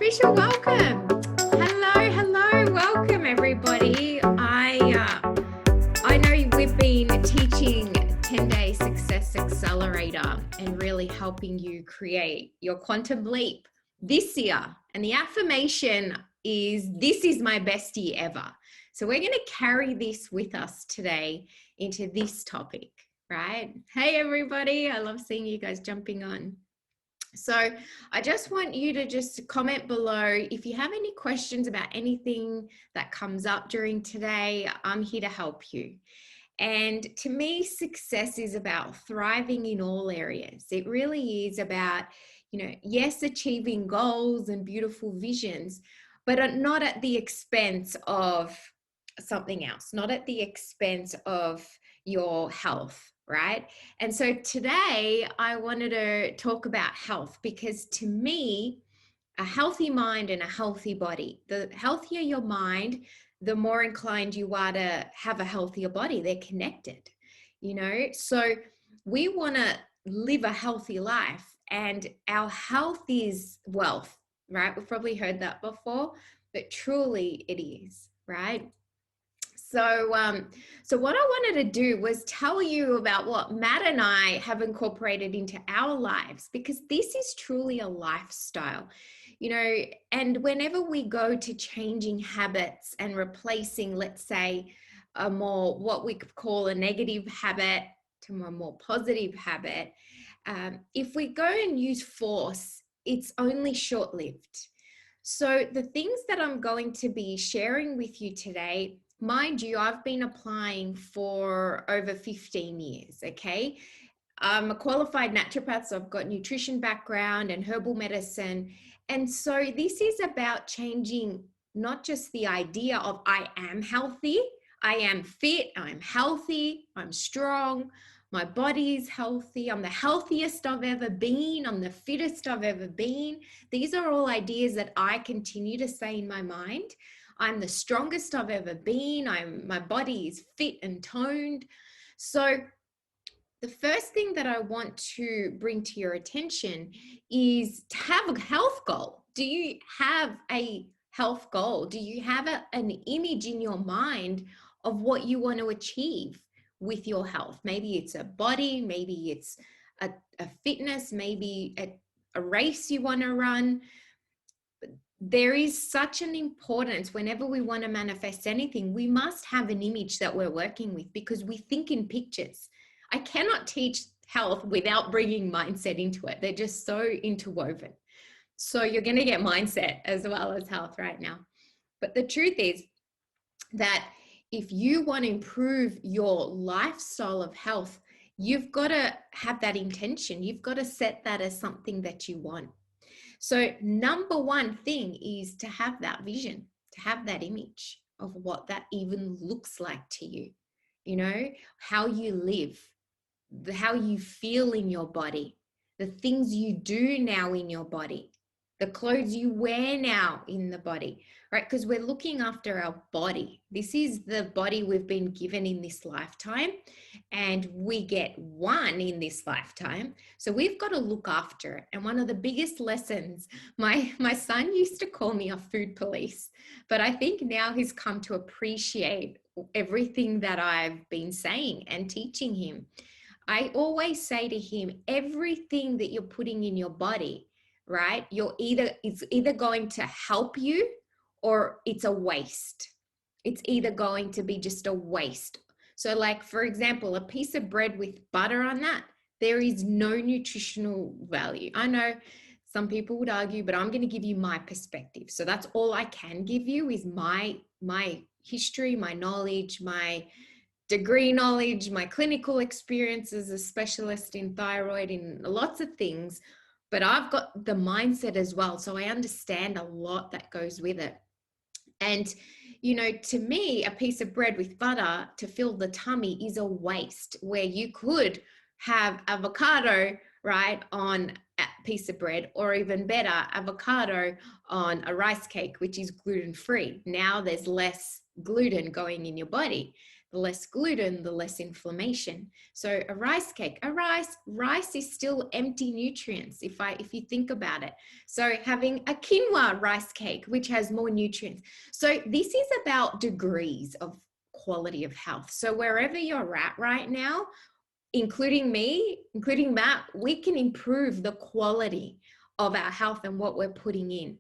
Official welcome. Hello, welcome everybody. I know we've been teaching 10-day success accelerator and really helping you create your quantum leap this year. And the affirmation is, this is my best year ever. So we're going to carry this with us today into this topic, right? Hey everybody, I love seeing you guys jumping on. So I just want you to just comment below if you have any questions about anything that comes up during today. I'm here to help you. And to me, success is about thriving in all areas. It really is about, yes, achieving goals and beautiful visions, but not at the expense of something else, not at the expense of your health, right? And so today I wanted to talk about health because to me, a healthy mind and a healthy body, the healthier your mind, the more inclined you are to have a healthier body. They're connected, So we want to live a healthy life, and our health is wealth, right? We've probably heard that before, but truly it is, right? So what I wanted to do was tell you about what Matt and I have incorporated into our lives, because this is truly a lifestyle, and whenever we go to changing habits and replacing, let's say, a more, what we could call a negative habit to a more positive habit, if we go and use force, it's only short-lived. So the things that I'm going to be sharing with you today, mind you, I've been applying for over 15 years, okay? I'm a qualified naturopath, so I've got nutrition background and herbal medicine. And so this is about changing not just the idea of I am healthy, I am fit, I'm healthy, I'm strong, my body is healthy, I'm the healthiest I've ever been, I'm the fittest I've ever been. These are all ideas that I continue to say in my mind. I'm the strongest I've ever been. My body is fit and toned. So the first thing that I want to bring to your attention is to have a health goal. Do you have a health goal? Do you have an image in your mind of what you want to achieve with your health? Maybe it's a body, maybe it's a fitness, maybe a race you want to run. There is such an importance whenever we want to manifest anything. We must have an image that we're working with, because we think in pictures. I cannot teach health without bringing mindset into it. They're just so interwoven. So you're going to get mindset as well as health right now. But the truth is that if you want to improve your lifestyle of health, you've got to have that intention. You've got to set that as something that you want. So number one thing is to have that vision, to have that image of what that even looks like to you, how you live, how you feel in your body, the things you do now in your body, the clothes you wear now in the body, right? Because we're looking after our body. This is the body we've been given in this lifetime, and we get one in this lifetime. So we've got to look after it. And one of the biggest lessons, my son used to call me a food police, but I think now he's come to appreciate everything that I've been saying and teaching him. I always say to him, everything that you're putting in your body, right? It's either going to help you or it's a waste. It's either going to be just a waste. So like, for example, a piece of bread with butter on that, there is no nutritional value. I know some people would argue, but I'm going to give you my perspective. So that's all I can give you is my history, my knowledge, my degree knowledge, my clinical experience as a specialist in thyroid, in lots of things. But I've got the mindset as well. So I understand a lot that goes with it. And, to me, a piece of bread with butter to fill the tummy is a waste, where you could have avocado, right, on a piece of bread, or even better, avocado on a rice cake, which is gluten-free. Now there's less gluten going in your body. the less gluten, the less inflammation. So a rice cake, rice is still empty nutrients if you think about it. So having a quinoa rice cake, which has more nutrients. So this is about degrees of quality of health. So wherever you're at right now, including me, including Matt, we can improve the quality of our health and what we're putting in.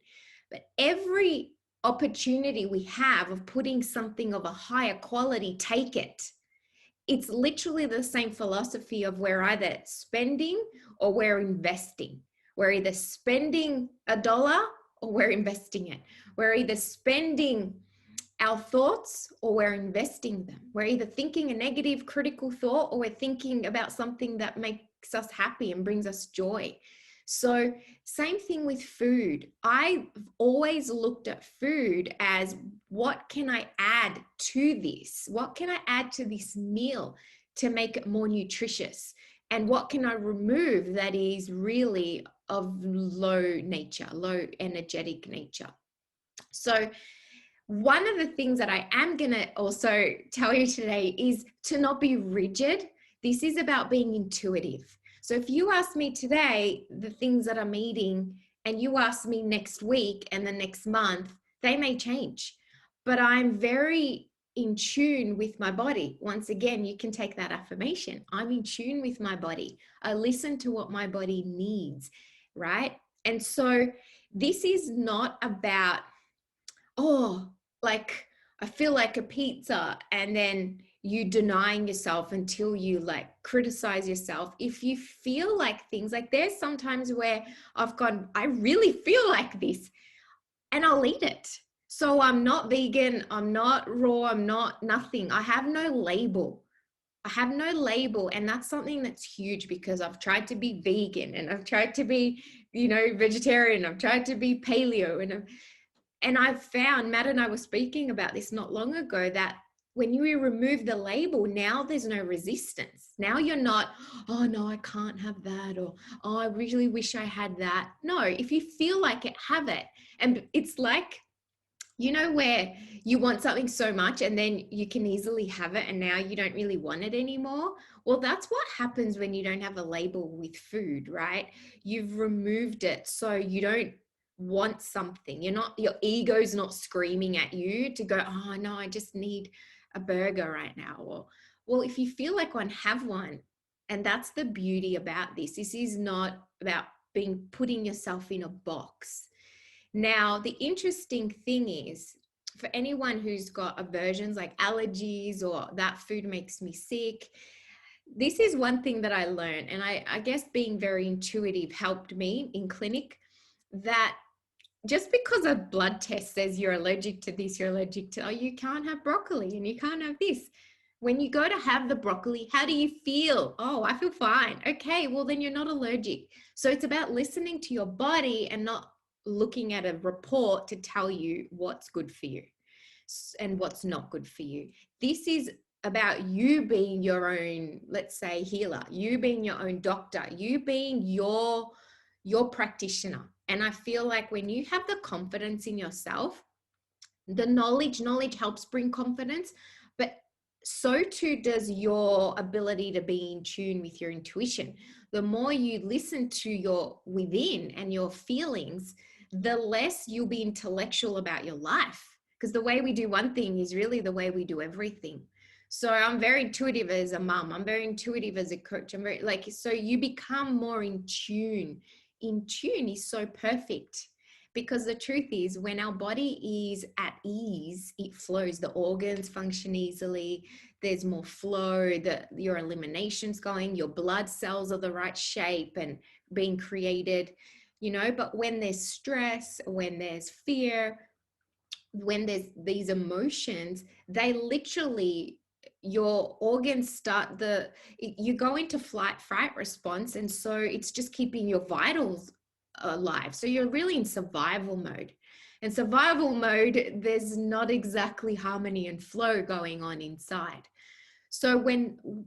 But every opportunity we have of putting something of a higher quality, take it. It's literally the same philosophy of we're either spending or we're investing. We're either spending $1 or we're investing it. We're either spending our thoughts or we're investing them. We're either thinking a negative critical thought or we're thinking about something that makes us happy and brings us joy. So same thing with food. I've always looked at food as, what can I add to this? What can I add to this meal to make it more nutritious? And what can I remove that is really of low nature, low energetic nature? So one of the things that I am going to also tell you today is to not be rigid. This is about being intuitive. So if you ask me today the things that I'm eating, and you ask me next week and the next month, they may change. But I'm very in tune with my body. Once again, you can take that affirmation. I'm in tune with my body. I listen to what my body needs, right? And so this is not about, oh, like I feel like a pizza, and then you denying yourself until you like criticize yourself. If you feel like things, like there's sometimes where I've gone, I really feel like this, and I'll eat it. So I'm not vegan, I'm not raw, I'm not nothing. I have no label. I have no label. And that's something that's huge, because I've tried to be vegan and I've tried to be, vegetarian. I've tried to be paleo, and I've found, Matt and I were speaking about this not long ago, that when you remove the label, now there's no resistance. Now you're not, oh no, I can't have that, or oh, I really wish I had that. No, if you feel like it, have it. And it's like, where you want something so much and then you can easily have it and now you don't really want it anymore. Well, that's what happens when you don't have a label with food, right? You've removed it, so you don't want something. Your ego's not screaming at you to go, oh no, I just need a burger right now. Or, well, if you feel like one, have one. And that's the beauty about this. This is not about putting yourself in a box. Now, the interesting thing is, for anyone who's got aversions like allergies or that food makes me sick, this is one thing that I learned. And I guess being very intuitive helped me in clinic, that just because a blood test says you're allergic to this, you're allergic to, oh, you can't have broccoli and you can't have this. When you go to have the broccoli, how do you feel? Oh, I feel fine. Okay, well, then you're not allergic. So it's about listening to your body and not looking at a report to tell you what's good for you and what's not good for you. This is about you being your own, let's say, healer, you being your own doctor, you being your practitioner. And I feel like when you have the confidence in yourself, the knowledge helps bring confidence, but so too does your ability to be in tune with your intuition. The more you listen to your within and your feelings, the less you'll be intellectual about your life. Because the way we do one thing is really the way we do everything. So I'm very intuitive as a mom. I'm very intuitive as a coach. I'm very so you become more in tune. In tune is so perfect, because the truth is, when our body is at ease, it flows. The organs function easily. There's more flow. Your elimination's going. Your blood cells are the right shape and being created. But when there's stress, when there's fear, when there's these emotions, they literally, your organs you go into flight fright response. And so it's just keeping your vitals alive. So you're really in survival mode. And survival mode, there's not exactly harmony and flow going on inside. So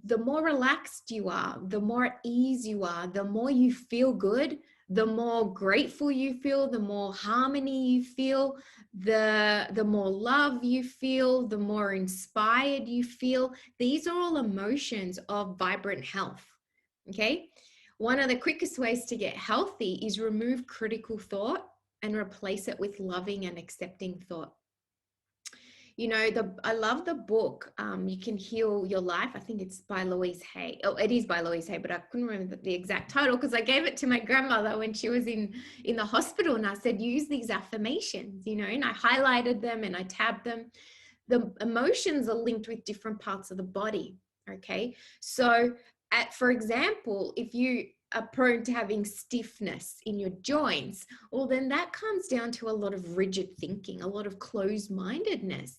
the more relaxed you are, the more at ease you are, the more you feel good, The more grateful you feel, the more harmony you feel, the more love you feel, the more inspired you feel. These are all emotions of vibrant health. Okay. One of the quickest ways to get healthy is remove critical thought and replace it with loving and accepting thought. You know, I love the book, You Can Heal Your Life. I think it's by Louise Hay. Oh, it is by Louise Hay, but I couldn't remember the exact title because I gave it to my grandmother when she was in the hospital, and I said, use these affirmations, you know, and I highlighted them and I tabbed them. The emotions are linked with different parts of the body. Okay. So for example, if you are prone to having stiffness in your joints, well, then that comes down to a lot of rigid thinking, a lot of closed-mindedness.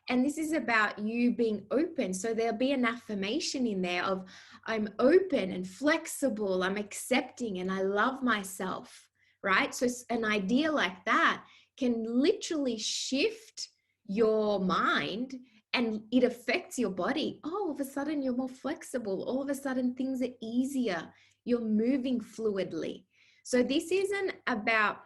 And this is about you being open. So there'll be an affirmation in there of, I'm open and flexible, I'm accepting, and I love myself, right? So an idea like that can literally shift your mind, and it affects your body. Oh, all of a sudden you're more flexible. All of a sudden things are easier. You're moving fluidly. So this isn't about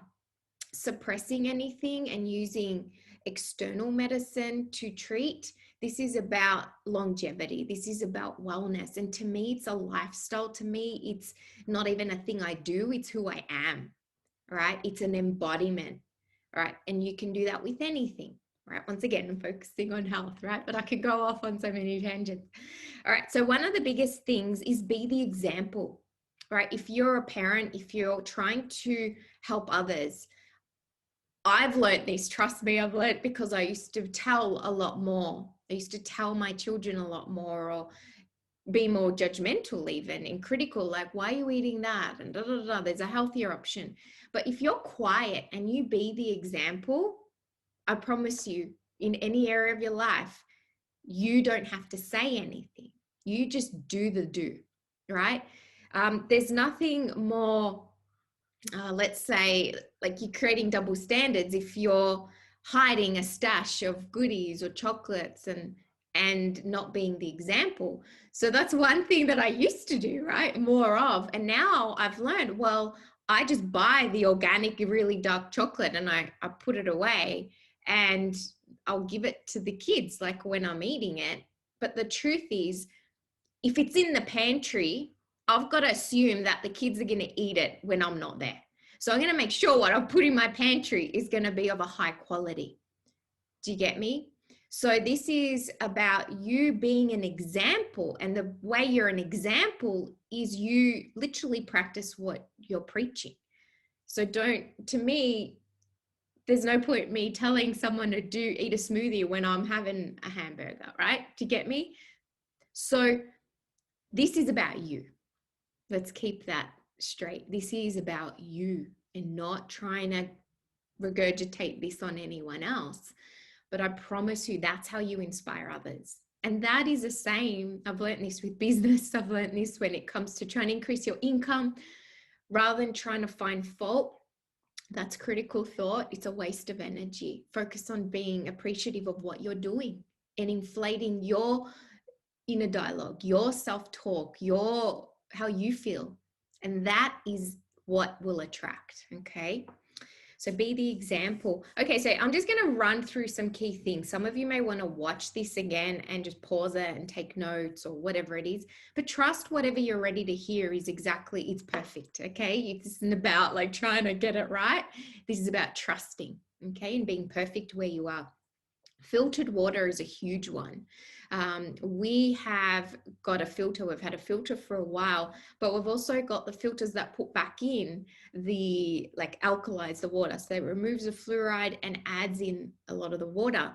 suppressing anything and using external medicine to treat. This is about longevity. This is about wellness. And to me, it's a lifestyle. To me, it's not even a thing I do. It's who I am, right? It's an embodiment, right? And you can do that with anything. Right. Once again, I'm focusing on health, right? But I could go off on so many tangents. All right. So one of the biggest things is be the example, right? If you're a parent, if you're trying to help others, I've learned this, trust me, I've learned, because I used to tell a lot more. I used to tell my children a lot more, or be more judgmental even and critical, like, why are you eating that? And da, da, da, there's a healthier option. But if you're quiet and you be the example, I promise you, in any area of your life, you don't have to say anything. You just do the do, right? There's nothing more, let's say, like you're creating double standards if you're hiding a stash of goodies or chocolates and not being the example. So that's one thing that I used to do, right? More of. And now I've learned, well, I just buy the organic, really dark chocolate and I put it away, and I'll give it to the kids, like when I'm eating it. But the truth is, if it's in the pantry, I've got to assume that the kids are going to eat it when I'm not there. So I'm going to make sure what I put in my pantry is going to be of a high quality. Do you get me? So this is about you being an example. And the way you're an example is you literally practice what you're preaching. So to me, there's no point me telling someone to eat a smoothie when I'm having a hamburger, right? Do you get me? So this is about you. Let's keep that straight. This is about you and not trying to regurgitate this on anyone else. But I promise you, that's how you inspire others. And that is the same. I've learned this with business. I've learned this when it comes to trying to increase your income. Rather than trying to find fault, that's critical thought. It's a waste of energy. Focus on being appreciative of what you're doing and inflating your inner dialogue, your self-talk, how you feel. And that is what will attract. Okay. So be the example. Okay, so I'm just going to run through some key things. Some of you may want to watch this again and just pause it and take notes or whatever it is. But trust whatever you're ready to hear is it's perfect. Okay, this isn't about like trying to get it right. This is about trusting. Okay, and being perfect where you are. Filtered water is a huge one. We have got a filter. We've had a filter for a while, but we've also got the filters that put back in alkalize the water. So it removes the fluoride and adds in a lot of the water.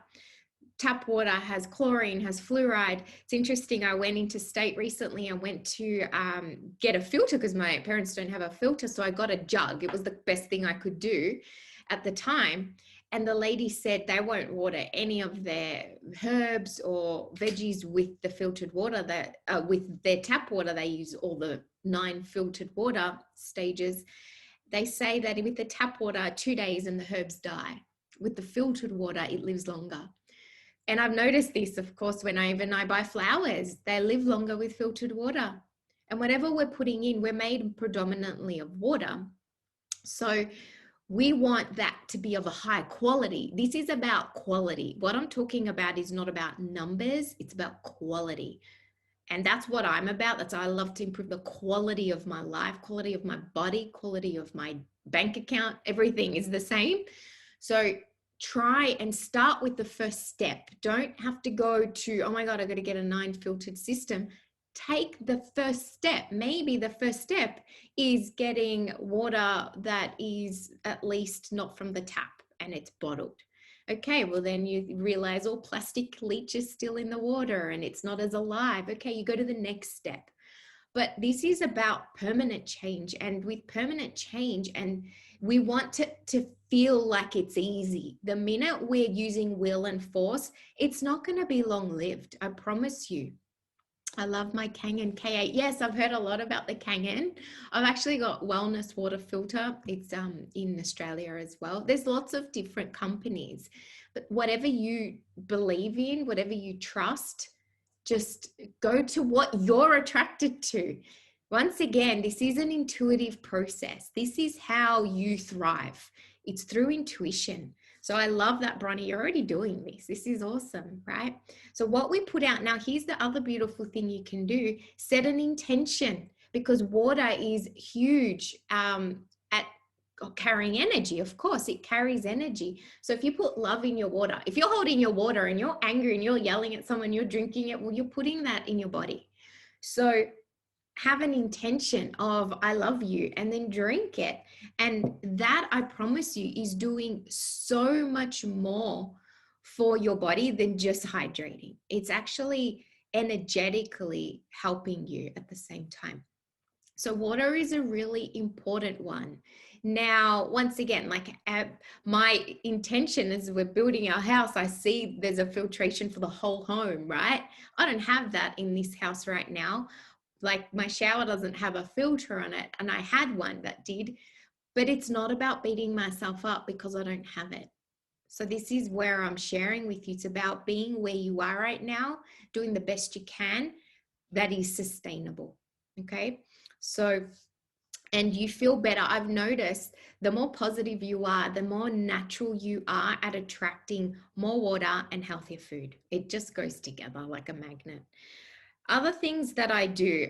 Tap water has chlorine, has fluoride. It's interesting. I went into state recently and went to get a filter because my parents don't have a filter. So I got a jug. It was the best thing I could do at the time. And the lady said they won't water any of their herbs or veggies with the filtered water, with their tap water. They use all the 9 filtered water stages. They say that with the tap water, 2 days and the herbs die. With the filtered water, it lives longer. And I've noticed this, of course, when I buy flowers, they live longer with filtered water. And whatever we're putting in, we're made predominantly of water. So we want that to be of a high quality. This is about quality. What I'm talking about is not about numbers, it's about quality. And that's what I'm about. That's I love to improve the quality of my life, quality of my body, quality of my bank account. Everything is the same. So try and start with the first step. Don't have to go to, oh my God, I got to get a 9 filtered system. Take the first step. Maybe the first step is getting water that is at least not from the tap and it's bottled. Okay, well, then you realize all plastic leaches still in the water and it's not as alive. Okay, you go to the next step. But this is about permanent change. And with permanent change, and we want to feel like it's easy. The minute we're using will and force, it's not going to be long lived. I promise you. I love my Kangen K8. Yes, I've heard a lot about the Kangen. I've actually got Wellness Water Filter. It's in Australia as well. There's lots of different companies, but whatever you believe in, whatever you trust, just go to what you're attracted to. Once again, this is an intuitive process. This is how you thrive. It's through intuition. So I love that, Bronnie. You're already doing this. This is awesome, right? So what we put out now, here's the other beautiful thing you can do. Set an intention, because water is huge at carrying energy. Of course, it carries energy. So if you put love in your water, if you're holding your water and you're angry and you're yelling at someone, you're drinking it, well, you're putting that in your body. So have an intention of I love you and then drink it. And that, I promise you, is doing so much more for your body than just hydrating. It's actually energetically helping you at the same time. So water is a really important one. Now, once again, like my intention as we're building our house, I see there's a filtration for the whole home, right? I don't have that in this house right now. Like my shower doesn't have a filter on it, and I had one that did, but it's not about beating myself up because I don't have it. So this is where I'm sharing with you. It's about being where you are right now, doing the best you can that is sustainable. Okay. So, and you feel better. I've noticed the more positive you are, the more natural you are at attracting more water and healthier food. It just goes together like a magnet. Other things that I do,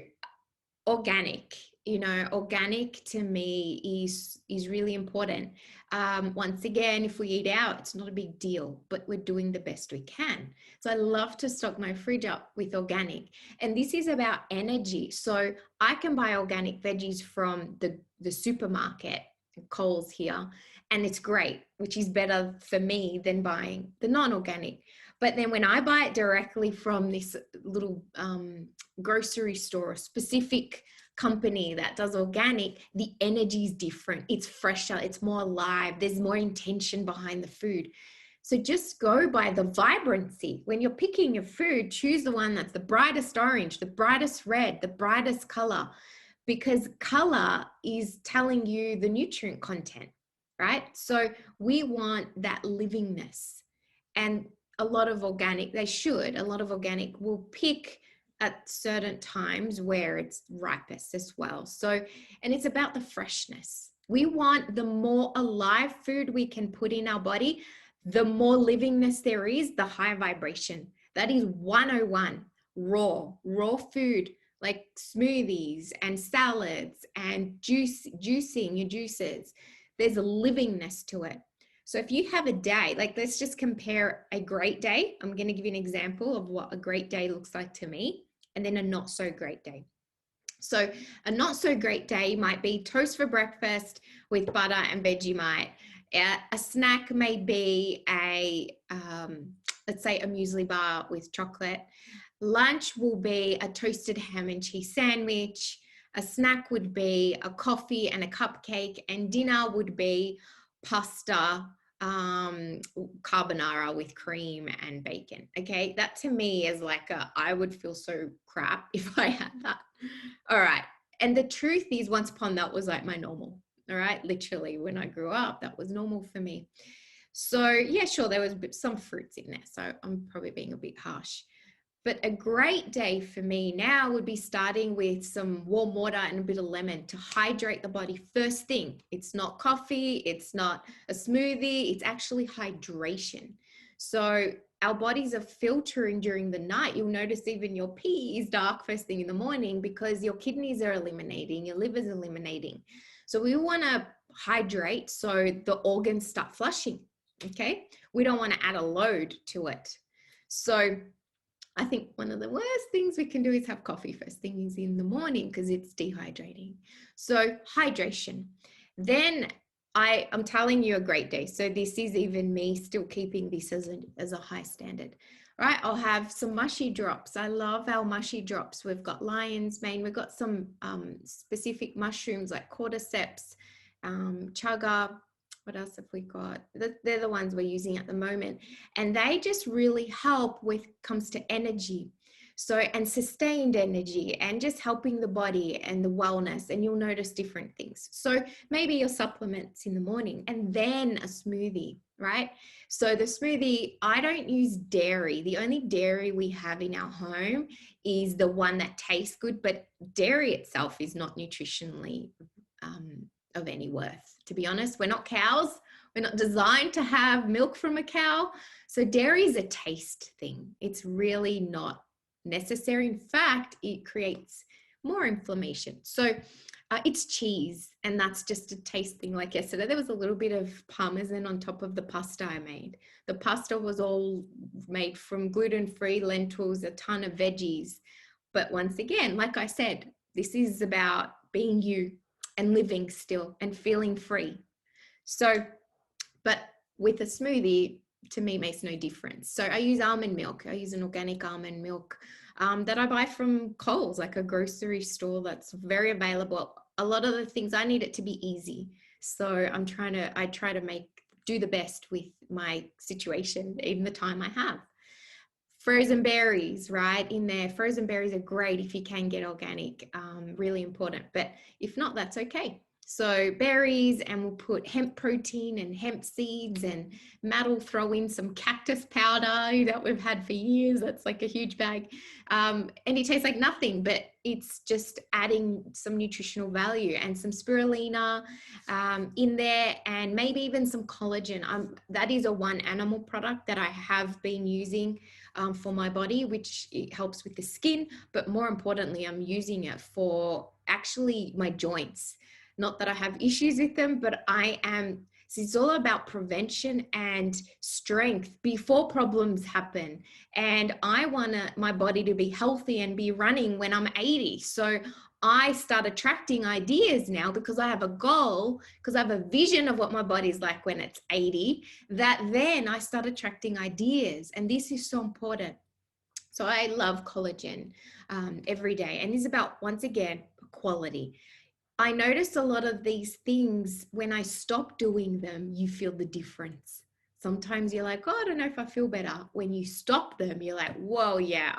organic. Organic to me is really important. Once again, if we eat out, it's not a big deal, but we're doing the best we can. So I love to stock my fridge up with organic, and this is about energy. So I can buy organic veggies from the supermarket, Coles here, and it's great, which is better for me than buying the non-organic. But then when I buy it directly from this little grocery store, a specific company that does organic, the energy is different. It's fresher, it's more alive, there's more intention behind the food. So just go by the vibrancy. When you're picking your food, choose the one that's the brightest orange, the brightest red, the brightest color, because color is telling you the nutrient content, right? So we want that livingness. And a lot of organic will pick at certain times where it's ripest as well. So, and it's about the freshness. We want the more alive food we can put in our body, the more livingness there is, the higher vibration. That is 101. Raw food like smoothies and salads and juicing your juices. There's a livingness to it. So if you have a day, like let's just compare a great day. I'm going to give you an example of what a great day looks like to me, and then a not so great day. So a not so great day might be toast for breakfast with butter and Vegemite. A snack may be let's say a muesli bar with chocolate. Lunch will be a toasted ham and cheese sandwich. A snack would be a coffee and a cupcake, and dinner would be pasta, carbonara with cream and bacon. Okay, that to me is like I would feel so crap if I had that. All right, and the truth is, once upon that was like my normal. All right, literally when I grew up, that was normal for me. So yeah, sure, there was some fruits in there, so I'm probably being a bit harsh. But a great day for me now would be starting with some warm water and a bit of lemon to hydrate the body first thing. It's not coffee, it's not a smoothie, it's actually hydration. So our bodies are filtering during the night. You'll notice even your pee is dark first thing in the morning because your kidneys are eliminating, your liver's eliminating. So we want to hydrate so the organs start flushing. Okay. We don't want to add a load to it. So I think one of the worst things we can do is have coffee first things in the morning because it's dehydrating. So hydration. Then I'm telling you a great day. So this is even me still keeping this as a high standard, right? I'll have some mushy drops. I love our mushy drops. We've got lion's mane. We've got some specific mushrooms like cordyceps, chaga. What else have we got? They're the ones we're using at the moment. And they just really help with comes to energy. So, and sustained energy and just helping the body and the wellness, and you'll notice different things. So maybe your supplements in the morning and then a smoothie, right? So the smoothie, I don't use dairy. The only dairy we have in our home is the one that tastes good, but dairy itself is not nutritionally of any worth. To be honest, we're not cows. We're not designed to have milk from a cow. So dairy is a taste thing. It's really not necessary. In fact, it creates more inflammation. So it's cheese, and that's just a taste thing. Like yesterday, there was a little bit of parmesan on top of the pasta I made. The pasta was all made from gluten-free lentils, a ton of veggies. But once again, like I said, this is about being you and living still and feeling free. So, but with a smoothie, to me, makes no difference. So I use almond milk. I use an organic almond milk that I buy from Coles, like a grocery store that's very available. A lot of the things I need it to be easy. So I try to do the best with my situation in the time I have. Frozen berries, right in there. Frozen berries are great if you can get organic, really important. But if not, that's okay. So berries, and we'll put hemp protein and hemp seeds, and Matt will throw in some cactus powder that we've had for years. That's like a huge bag. And it tastes like nothing, but it's just adding some nutritional value, and some spirulina in there, and maybe even some collagen. That is a one animal product that I have been using for my body, which it helps with the skin, but more importantly, I'm using it for actually my joints. Not that I have issues with them, but so it's all about prevention and strength before problems happen. And I want my body to be healthy and be running when I'm 80. So I start attracting ideas now because I have a goal, because I have a vision of what my body's like when it's 80, that then I start attracting ideas. And this is so important. So I love collagen every day. And it's about, once again, quality. I noticed a lot of these things, when I stop doing them, you feel the difference. Sometimes you're like, oh, I don't know if I feel better. When you stop them, you're like, whoa, yeah,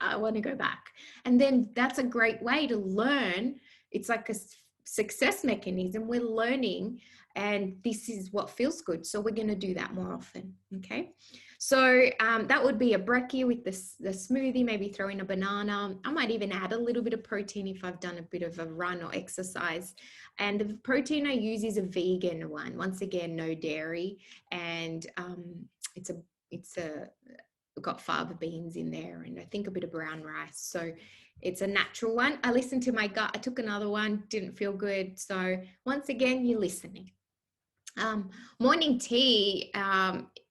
I want to go back. And then that's a great way to learn. It's like a success mechanism. We're learning, and this is what feels good. So we're going to do that more often. Okay. So that would be a brekkie with the smoothie, maybe throw in a banana. I might even add a little bit of protein if I've done a bit of a run or exercise. And the protein I use is a vegan one. Once again, no dairy. And it's got fava beans in there, and I think a bit of brown rice. So it's a natural one. I listened to my gut. I took another one, didn't feel good. So once again, you're listening. Morning tea,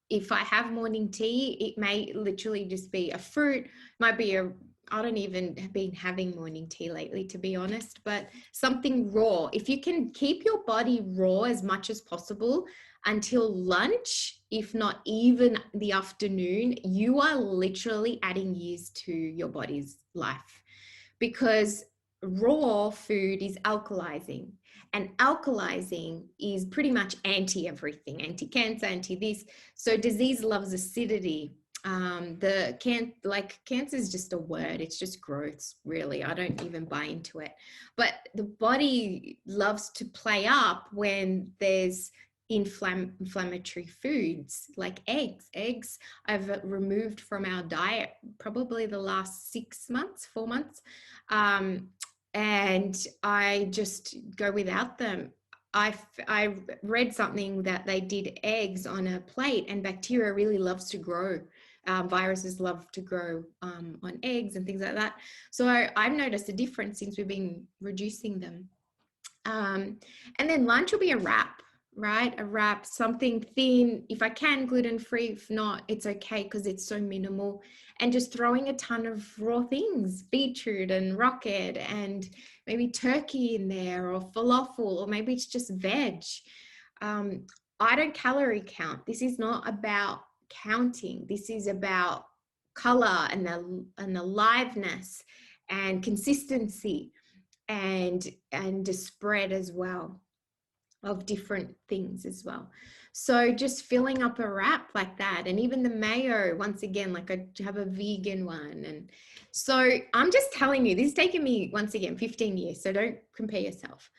if I have morning tea, it may literally just be a fruit, might be I don't even have been having morning tea lately, to be honest, but something raw. If you can keep your body raw as much as possible until lunch, if not even the afternoon, you are literally adding years to your body's life, because raw food is alkalizing. And alkalizing is pretty much anti everything, anti-cancer, anti-this. So disease loves acidity. Cancer is just a word. It's just growth, really. I don't even buy into it. But the body loves to play up when there's inflammatory foods like eggs. Eggs I've removed from our diet probably the last 6 months, 4 months. And I just go without them. I read something that they did eggs on a plate, and bacteria really loves to grow. Viruses love to grow on eggs and things like that. So I've noticed a difference since we've been reducing them. And then lunch will be a wrap, right? A wrap, something thin. If I can, gluten-free. If not, it's okay because it's so minimal. And just throwing a ton of raw things, beetroot and rocket and maybe turkey in there, or falafel, or maybe it's just veg. I don't calorie count. This is not about counting. This is about color and the aliveness and consistency, and the spread as well of different things as well. So just filling up a wrap like that, and even the mayo, once again, like I have a vegan one. And so I'm just telling you, this has taken me, once again, 15 years, so don't compare yourself.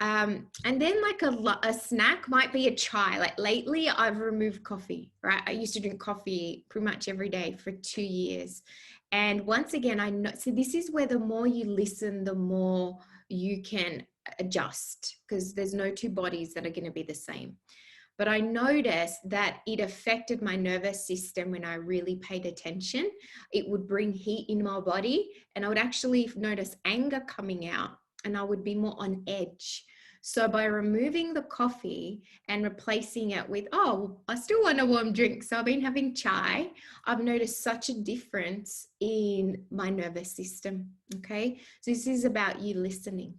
And then like a snack might be a chai. Like lately I've removed coffee, right? I used to drink coffee pretty much every day for 2 years. And once again, I know, so this is where the more you listen, the more you can adjust, because there's no two bodies that are going to be the same. But I noticed that it affected my nervous system when I really paid attention. It would bring heat in my body, and I would actually notice anger coming out, and I would be more on edge. So by removing the coffee and replacing it with, oh, I still want a warm drink, so I've been having chai, I've noticed such a difference in my nervous system. Okay, so this is about you listening.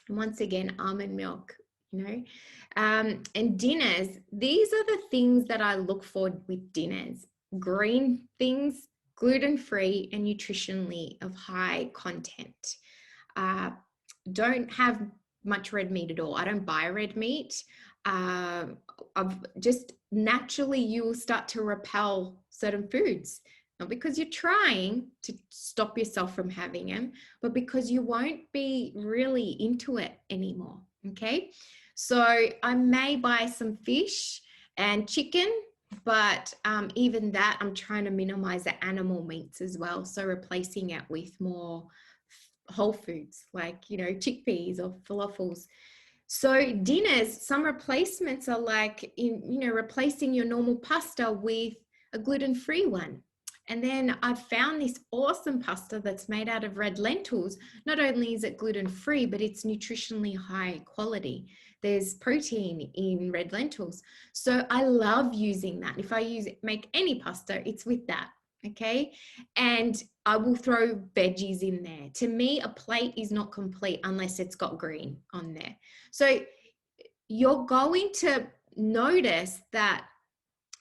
And once again, almond milk, you know. And dinners, these are the things that I look for with dinners. Green things, gluten-free and nutritionally of high content. Don't have much red meat at all. I don't buy red meat. I've just naturally, you will start to repel certain foods, not because you're trying to stop yourself from having them, but because you won't be really into it anymore. Okay, so I may buy some fish and chicken, but even that, I'm trying to minimize the animal meats as well. So replacing it with more whole foods, like, you know, chickpeas or falafels. So dinners, some replacements are like, replacing your normal pasta with a gluten-free one. And then I've found this awesome pasta that's made out of red lentils. Not only is it gluten-free, but it's nutritionally high quality. There's protein in red lentils. So I love using that. If I make any pasta, it's with that. Okay. And I will throw veggies in there. To me, a plate is not complete unless it's got green on there. So you're going to notice that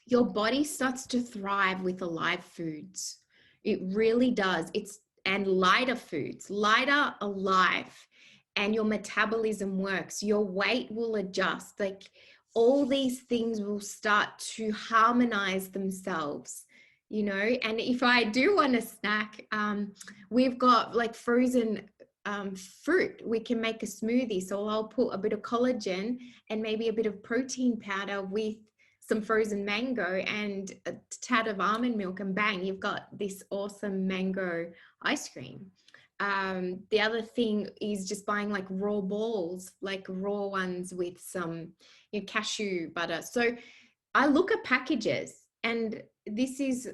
your body starts to thrive with alive foods. It really does. And lighter foods, lighter, alive, and your metabolism works. Your weight will adjust. Like all these things will start to harmonize themselves, you know. And if I do want a snack, we've got like frozen fruit. We can make a smoothie. So I'll put a bit of collagen and maybe a bit of protein powder with some frozen mango and a tad of almond milk, and bang, you've got this awesome mango ice cream. The other thing is just buying like raw balls, like raw ones with some cashew butter. So I look at packages, and this is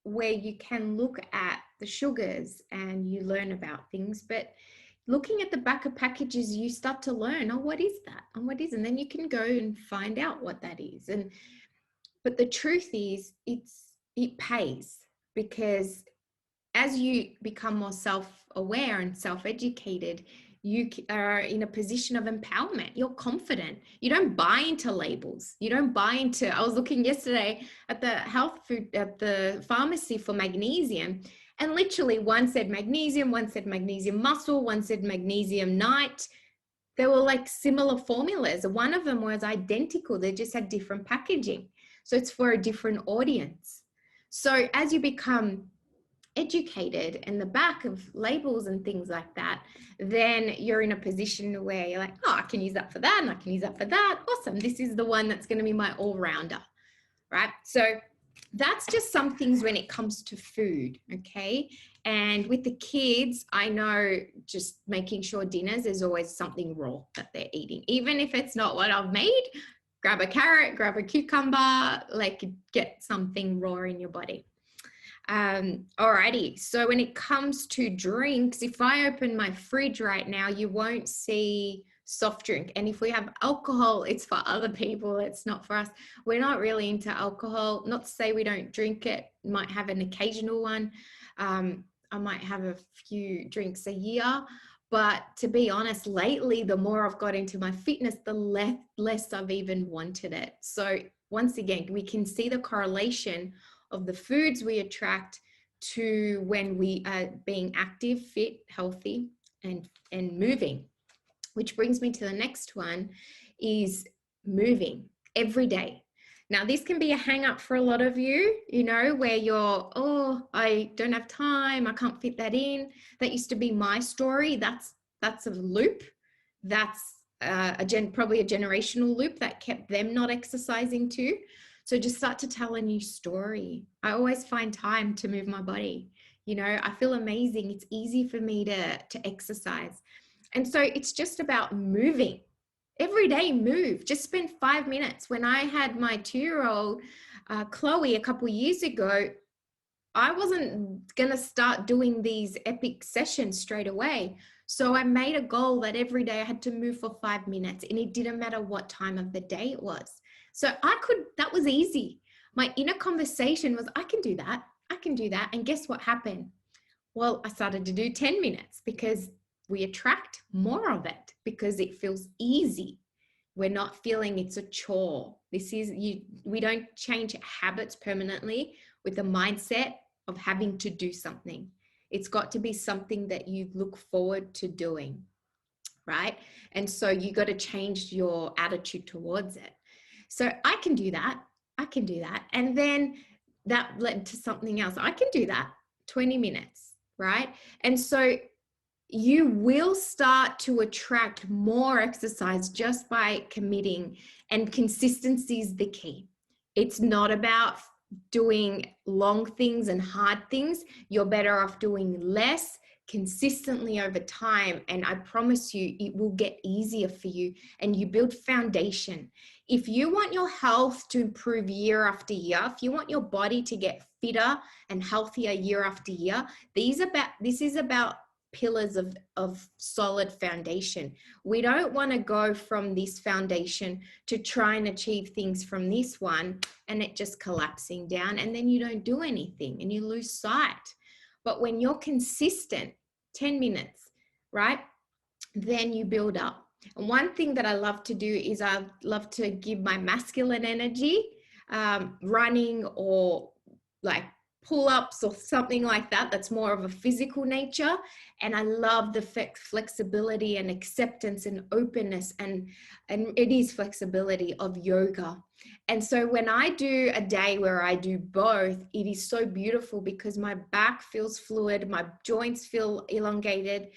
where you can look at the sugars and you learn about things. But looking at the back of packages, you start to learn, oh, what is that? And what is, and then you can go and find out what that is. But the truth is, it pays, because as you become more self-aware and self-educated, you are in a position of empowerment. You're confident. You don't buy into labels. You don't buy into, I was looking yesterday at the health food, at the pharmacy for magnesium, and literally one said magnesium, one said magnesium muscle, one said magnesium night. They were like similar formulas. One of them was identical. They just had different packaging. So it's for a different audience. So as you become educated in the back of labels and things like that, then you're in a position where you're like, oh, I can use that for that and I can use that for that. Awesome. This is the one that's going to be my all-rounder, right? So that's just some things when it comes to food, okay? And with the kids, I know just making sure dinners, there's always something raw that they're eating. Even if it's not what I've made, grab a carrot, grab a cucumber, like get something raw in your body. Alrighty, so when it comes to drinks, if I open my fridge right now, you won't see soft drink. And if we have alcohol, it's for other people, it's not for us. We're not really into alcohol. Not to say we don't drink it, might have an occasional one. I might have a few drinks a year, but to be honest, lately, the more I've got into my fitness, the less I've even wanted it. So once again, we can see the correlation of the foods we attract to when we are being active, fit, healthy, and moving. Which brings me to the next one, is moving every day. Now, this can be a hang up for a lot of you, you know, where you're, oh, I don't have time, I can't fit that in. That used to be my story. That's a loop. That's probably a generational loop that kept them not exercising too. So just start to tell a new story. I always find time to move my body. You know, I feel amazing. It's easy for me to exercise. And so it's just about moving. Every day, move. Just spend 5 minutes. When I had my 2-year-old, Chloe, a couple of years ago, I wasn't going to start doing these epic sessions straight away. So I made a goal that every day I had to move for 5 minutes, and it didn't matter what time of the day it was. So that was easy. My inner conversation was, I can do that. I can do that. And guess what happened? Well, I started to do 10 minutes because we attract more of it because it feels easy. We're not feeling it's a chore. We don't change habits permanently with the mindset of having to do something. It's got to be something that you look forward to doing, right? And so you got to change your attitude towards it. So I can do that. I can do that. And then that led to something else. I can do that. 20 minutes, right? And so you will start to attract more exercise just by committing, and consistency is the key. It's not about doing long things and hard things. You're better off doing less consistently over time, and I promise you it will get easier for you, and you build foundation. If you want your health to improve year after year, if you want your body to get fitter and healthier year after year, this is about pillars of solid foundation. We don't want to go from this foundation to try and achieve things from this one and it just collapsing down, and then you don't do anything and you lose sight. But when you're consistent, 10 minutes, right? Then you build up. And one thing that I love to do is I love to give my masculine energy, running or like pull-ups or something like that. That's more of a physical nature. And I love the flexibility and acceptance and openness, and it is flexibility of yoga. And so when I do a day where I do both, it is so beautiful because my back feels fluid, my joints feel elongated,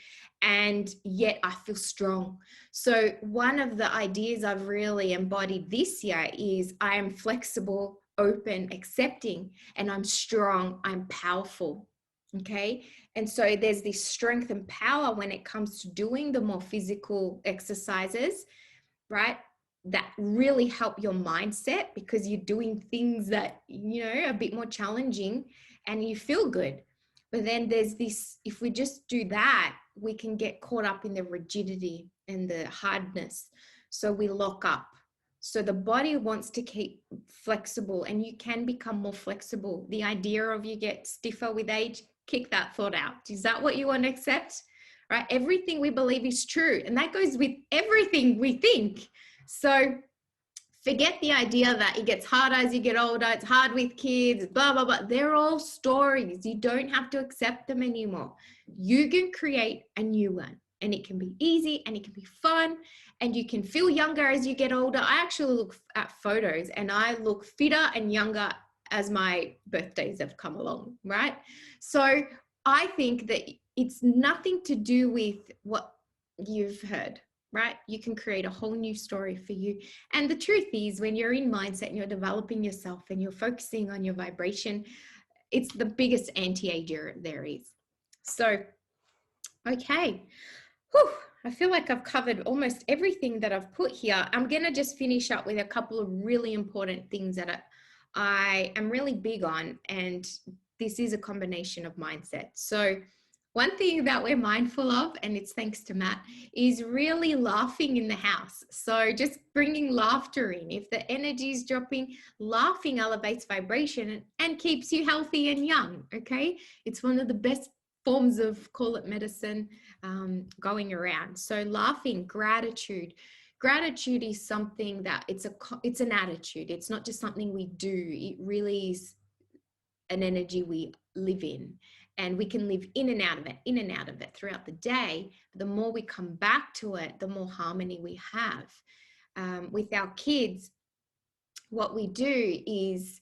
and yet I feel strong. So one of the ideas I've really embodied this year is I am flexible, open, accepting, and I'm strong, I'm powerful. Okay. And so there's this strength and power when it comes to doing the more physical exercises, right? That really help your mindset because you're doing things that, you know, are a bit more challenging and you feel good. But then there's this, if we just do that, we can get caught up in the rigidity and the hardness. So we lock up. So the body wants to keep flexible, and you can become more flexible. The idea of you get stiffer with age, kick that thought out. Is that what you want to accept? Right? Everything we believe is true. And that goes with everything we think. So forget the idea that it gets harder as you get older. It's hard with kids, blah, blah, blah. They're all stories. You don't have to accept them anymore. You can create a new one, and it can be easy and it can be fun, and you can feel younger as you get older. I actually look at photos and I look fitter and younger as my birthdays have come along, right? So I think that it's nothing to do with what you've heard, right? You can create a whole new story for you. And the truth is, when you're in mindset and you're developing yourself and you're focusing on your vibration, it's the biggest anti-age there is. So, okay. Whew, I feel like I've covered almost everything that I've put here. I'm going to just finish up with a couple of really important things that I am really big on. And this is a combination of mindset. So one thing that we're mindful of, and it's thanks to Matt, is really laughing in the house. So just bringing laughter in. If the energy is dropping, laughing elevates vibration and keeps you healthy and young. Okay. It's one of the best forms of, call it medicine, going around. So laughing, gratitude is something that it's an attitude. It's not just something we do. It really is an energy we live in, and we can live in and out of it throughout the day. The more we come back to it, the more harmony we have. With our kids, what we do is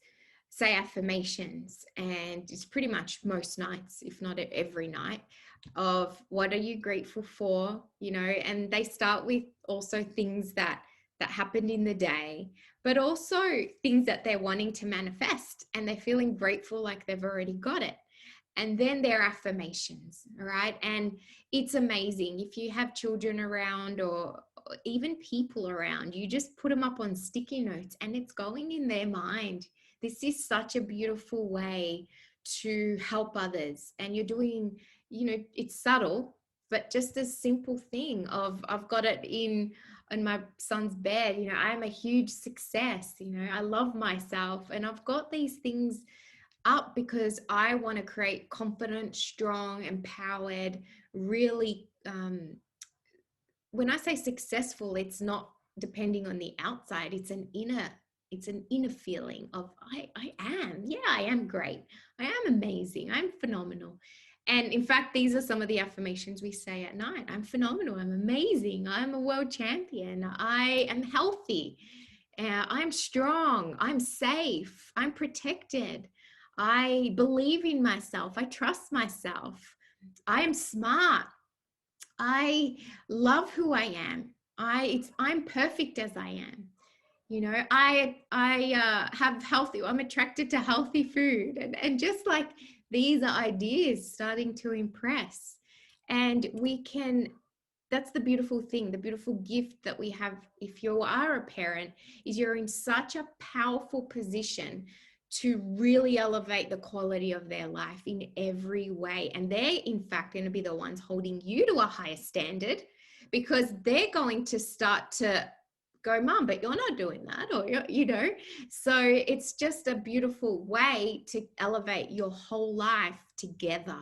say affirmations, and it's pretty much most nights, if not every night, of what are you grateful for, and they start with also things that happened in the day, but also things that they're wanting to manifest, and they're feeling grateful like they've already got it. And then their affirmations, all right? And it's amazing if you have children around or even people around, you just put them up on sticky notes and it's going in their mind. This is such a beautiful way to help others. And you're doing, it's subtle, but just a simple thing of, I've got it in my son's bed, I'm a huge success, I love myself, and I've got these things up because I want to create confident, strong, empowered, really, when I say successful, it's not depending on the outside. It's an inner feeling of I am great. I am amazing. I'm phenomenal. And in fact, these are some of the affirmations we say at night. I'm phenomenal. I'm amazing. I'm a world champion. I am healthy. I'm strong. I'm safe. I'm protected. I believe in myself. I trust myself. I am smart. I love who I am. I'm perfect as I am. I have healthy, I'm attracted to healthy food, and just like these are ideas starting to impress. And that's the beautiful thing, the beautiful gift that we have if you are a parent, is you're in such a powerful position to really elevate the quality of their life in every way. And they're in fact going to be the ones holding you to a higher standard, because they're going to start to go, Mom, but you're not doing that, or so it's just a beautiful way to elevate your whole life together.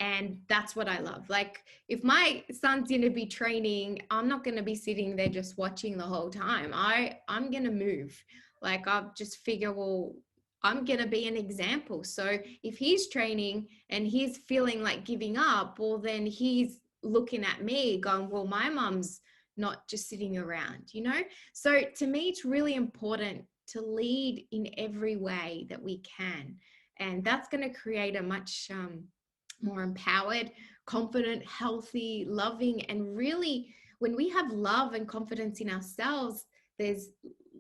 And that's what I love. Like, if my son's going to be training, I'm not going to be sitting there just watching the whole time. I'm going to move. Like, I'll just figure, well, I'm going to be an example. So if he's training and he's feeling like giving up, well, then he's looking at me going, well, my mom's not just sitting around, So to me, it's really important to lead in every way that we can. And that's going to create a much more empowered, confident, healthy, loving, and really, when we have love and confidence in ourselves, there's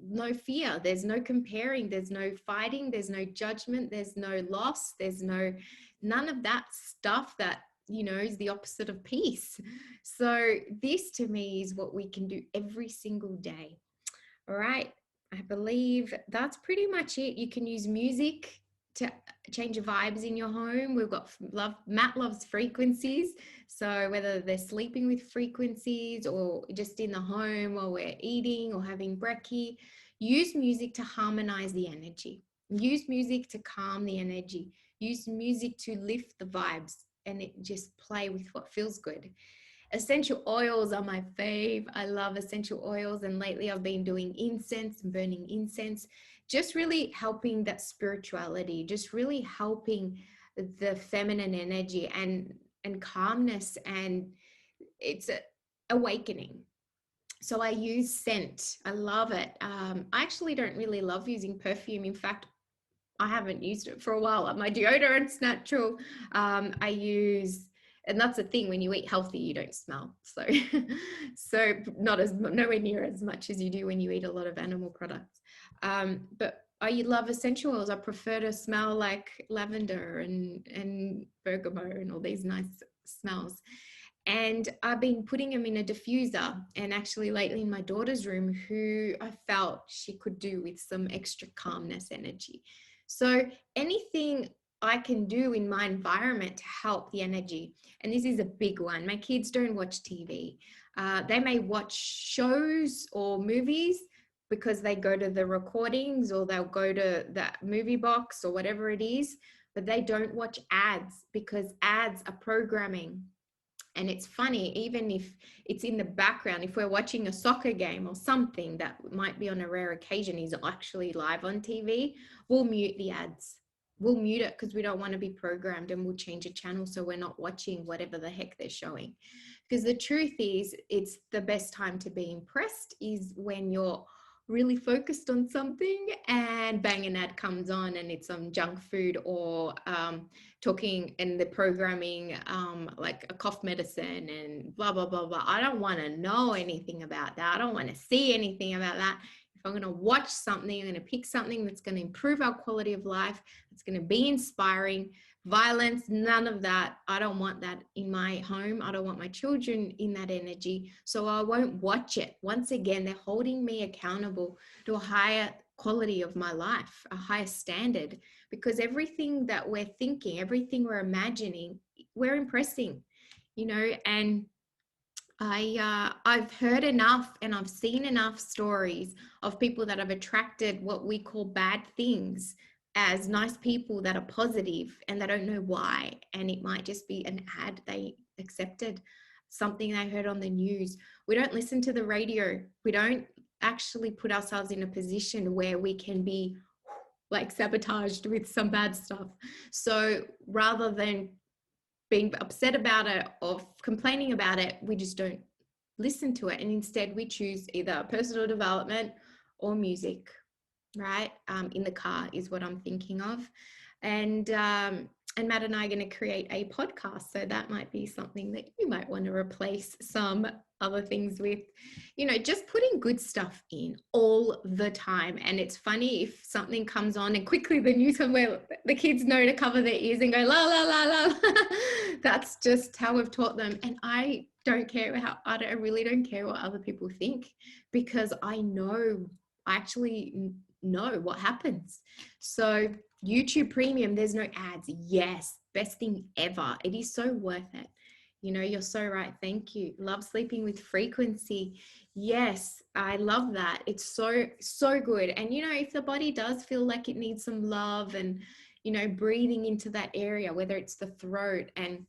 no fear, there's no comparing, there's no fighting, there's no judgment, there's no loss, there's none of that stuff that is the opposite of peace. So this to me is what we can do every single day. All right, I believe that's pretty much it. You can use music to change the vibes in your home. We've got Matt loves frequencies. So whether they're sleeping with frequencies or just in the home while we're eating or having brekkie, use music to harmonize the energy. Use music to calm the energy. Use music to lift the vibes, and it just play with what feels good. Essential oils are my fave. I love essential oils. And lately I've been doing incense and burning incense, just really helping that spirituality, just really helping the feminine energy and calmness. And it's awakening. So I use scent. I love it. I actually don't really love using perfume. In fact, I haven't used it for a while. My deodorant's natural. I use, and that's the thing, when you eat healthy, you don't smell. So, so not as, nowhere near as much as you do when you eat a lot of animal products. But I love essential oils. I prefer to smell like lavender and bergamot and all these nice smells. And I've been putting them in a diffuser, and actually lately in my daughter's room, who I felt she could do with some extra calmness energy. So anything I can do in my environment to help the energy. And this is a big one. My kids don't watch TV. They may watch shows or movies because they go to the recordings or they'll go to the movie box or whatever it is, but they don't watch ads because ads are programming. And it's funny, even if it's in the background, if we're watching a soccer game or something that might be on a rare occasion is actually live on TV, we'll mute the ads. We'll mute it because we don't want to be programmed, and we'll change a channel so we're not watching whatever the heck they're showing. Because the truth is, it's the best time to be impressed is when you're really focused on something and bang, an ad comes on and it's some junk food or talking and the programming like a cough medicine and blah blah blah blah. I don't want to know anything about that. I don't want to see anything about that. If I'm going to watch something, I'm going to pick something that's going to improve our quality of life, it's going to be inspiring. Violence, none of that. I don't want that in my home. I don't want my children in that energy, so I won't watch it. Once again, they're holding me accountable to a higher quality of my life, a higher standard, because everything that we're thinking, everything we're imagining, we're impressing, and I've heard enough and I've seen enough stories of people that have attracted what we call bad things as nice people that are positive and they don't know why. And it might just be an ad they accepted, something they heard on the news. We don't listen to the radio. We don't actually put ourselves in a position where we can be like sabotaged with some bad stuff. So rather than being upset about it or complaining about it, we just don't listen to it. And instead we choose either personal development or music, right? In the car is what I'm thinking of. And Matt and I are going to create a podcast. So that might be something that you might want to replace some other things with, just putting good stuff in all the time. And it's funny if something comes on and quickly the news where the kids know to cover their ears and go, la, la, la, la. That's just how we've taught them. And I really don't care what other people think, because I actually know what happens. So YouTube Premium, there's no ads. Yes, best thing ever. It is so worth it. You're so right. Thank you. Love sleeping with frequency. Yes, I love that. It's so, so good. And, if the body does feel like it needs some love and, breathing into that area, whether it's the throat and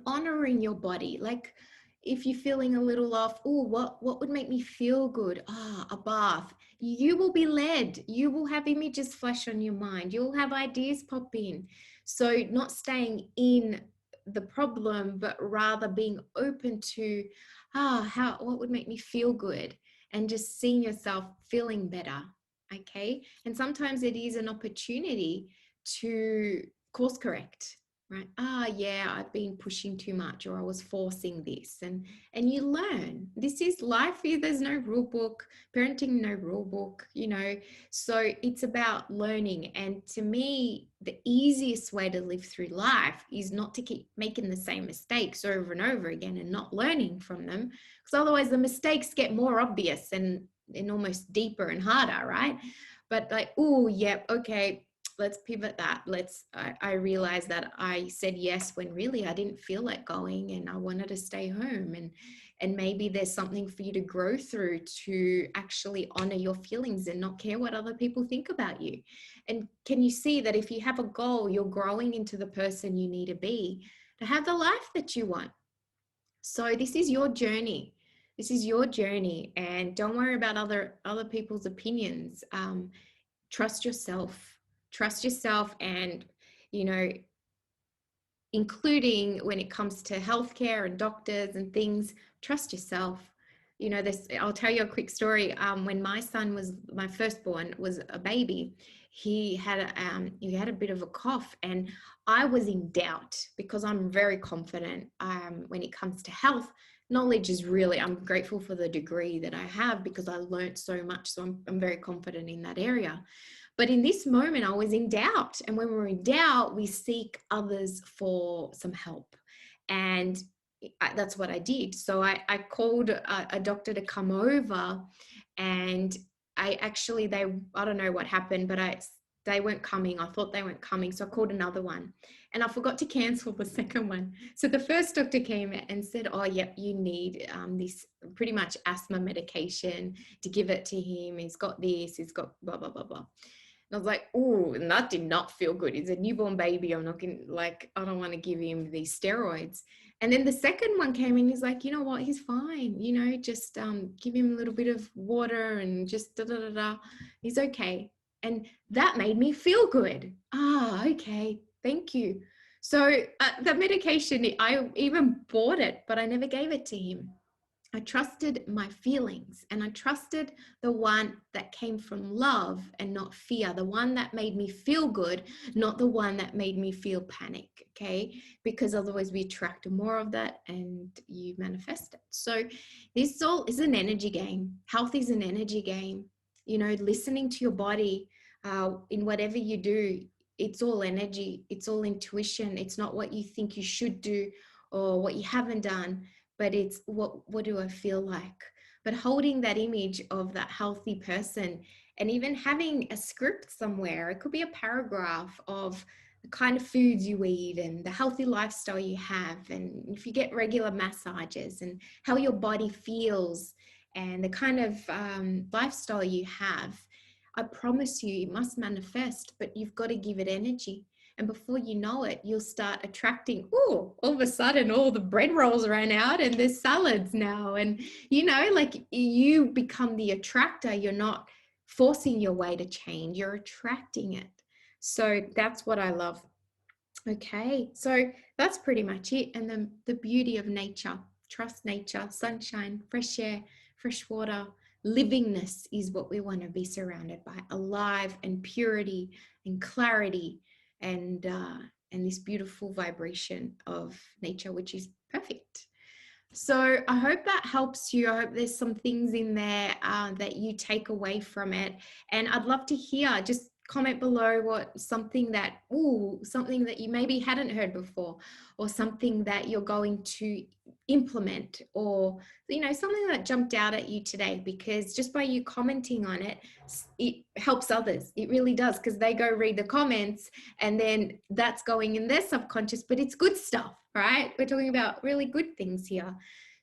honoring your body, like if you're feeling a little off, what would make me feel good? A bath. You will be led. You will have images flash on your mind. You'll have ideas pop in. So not staying in the problem, but rather being open to, what would make me feel good, and just seeing yourself feeling better. Okay. And sometimes it is an opportunity to course correct. Right. Yeah, I've been pushing too much, or I was forcing this. And you learn. This is life. There's no rule book. Parenting, no rule book, So it's about learning. And to me, the easiest way to live through life is not to keep making the same mistakes over and over again and not learning from them. Because otherwise the mistakes get more obvious and almost deeper and harder, right? But like, okay, let's pivot that. I realized that I said yes when really I didn't feel like going and I wanted to stay home. And maybe there's something for you to grow through to actually honor your feelings and not care what other people think about you. And can you see that if you have a goal, you're growing into the person you need to be to have the life that you want. So this is your journey. This is your journey, and don't worry about other people's opinions. Trust yourself. Trust yourself, and including when it comes to healthcare and doctors and things, trust yourself. you know, this, I'll tell you a quick story. When my son was, my firstborn was a baby, he had a bit of a cough, and I was in doubt because I'm very confident when it comes to health. Knowledge is really, I'm grateful for the degree that I have because I learned so much. So I'm very confident in that area. But in this moment, I was in doubt. And when we're in doubt, we seek others for some help. And that's what I did. So I called a doctor to come over, and I don't know what happened, but they weren't coming. I thought they weren't coming. So I called another one, and I forgot to cancel the second one. So the first doctor came and said, oh, yep, you need this pretty much asthma medication to give it to him. He's got this, he's got blah, blah, blah, blah. And I was like, oh, and that did not feel good. He's a newborn baby. I'm not going to, like, I don't want to give him these steroids. And then the second one came in, he's like, you know what, he's fine. You know, just give him a little bit of water and just da-da-da-da. He's okay. And that made me feel good. Ah, okay, thank you. So the medication, I even bought it, but I never gave it to him. I trusted my feelings, and I trusted the one that came from love and not fear, the one that made me feel good, not the one that made me feel panic, okay? Because otherwise we attract more of that and you manifest it. So this all is an energy game. Health is an energy game. You know, listening to your body in whatever you do, it's all energy, it's all intuition. It's not what you think you should do or what you haven't done, but it's what do I feel like? But holding that image of that healthy person, and even having a script somewhere, it could be a paragraph of the kind of foods you eat and the healthy lifestyle you have, and if you get regular massages and how your body feels and the kind of lifestyle you have, I promise you, it must manifest, but you've got to give it energy. And before you know it, you'll start attracting, all of a sudden, all the bread rolls ran out and there's salads now. And, you know, like you become the attractor. You're not forcing your way to change. You're attracting it. So that's what I love. Okay, so that's pretty much it. And then the beauty of nature, trust nature, sunshine, fresh air, fresh water, livingness is what we want to be surrounded by, alive and purity and clarity. And this beautiful vibration of nature, which is perfect. So I hope that helps you. I hope there's some things in there that you take away from it. And I'd love to hear, just comment below something that you maybe hadn't heard before, or something that you're going to implement, or, you know, something that jumped out at you today, because just by you commenting on it, it helps others. It really does, because they go read the comments and then that's going in their subconscious, but it's good stuff, right? We're talking about really good things here.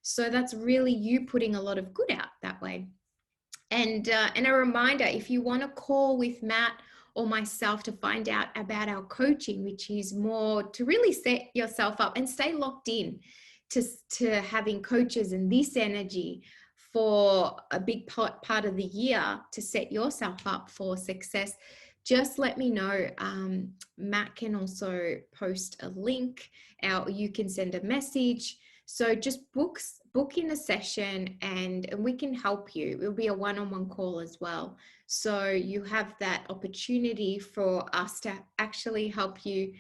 So that's really you putting a lot of good out that way. And a reminder, if you want to call with Matt or myself to find out about our coaching, which is more to really set yourself up and stay locked in to having coaches and this energy for a big part of the year to set yourself up for success, just let me know. Matt can also post a link, or you can send a message. So just book in a session and we can help you. It'll be a one-on-one call as well. So you have that opportunity for us to actually help you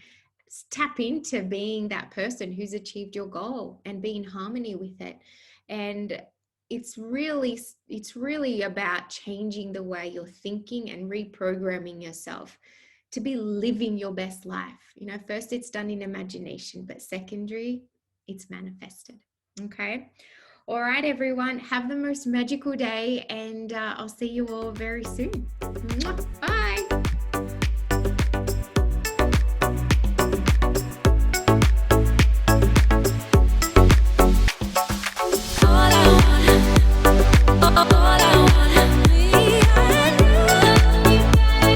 tap into being that person who's achieved your goal and be in harmony with it. And it's really about changing the way you're thinking and reprogramming yourself to be living your best life. You know, first it's done in imagination, but secondary, it's manifested. Okay. All right, everyone, have the most magical day, and I'll see you all very soon. Bye.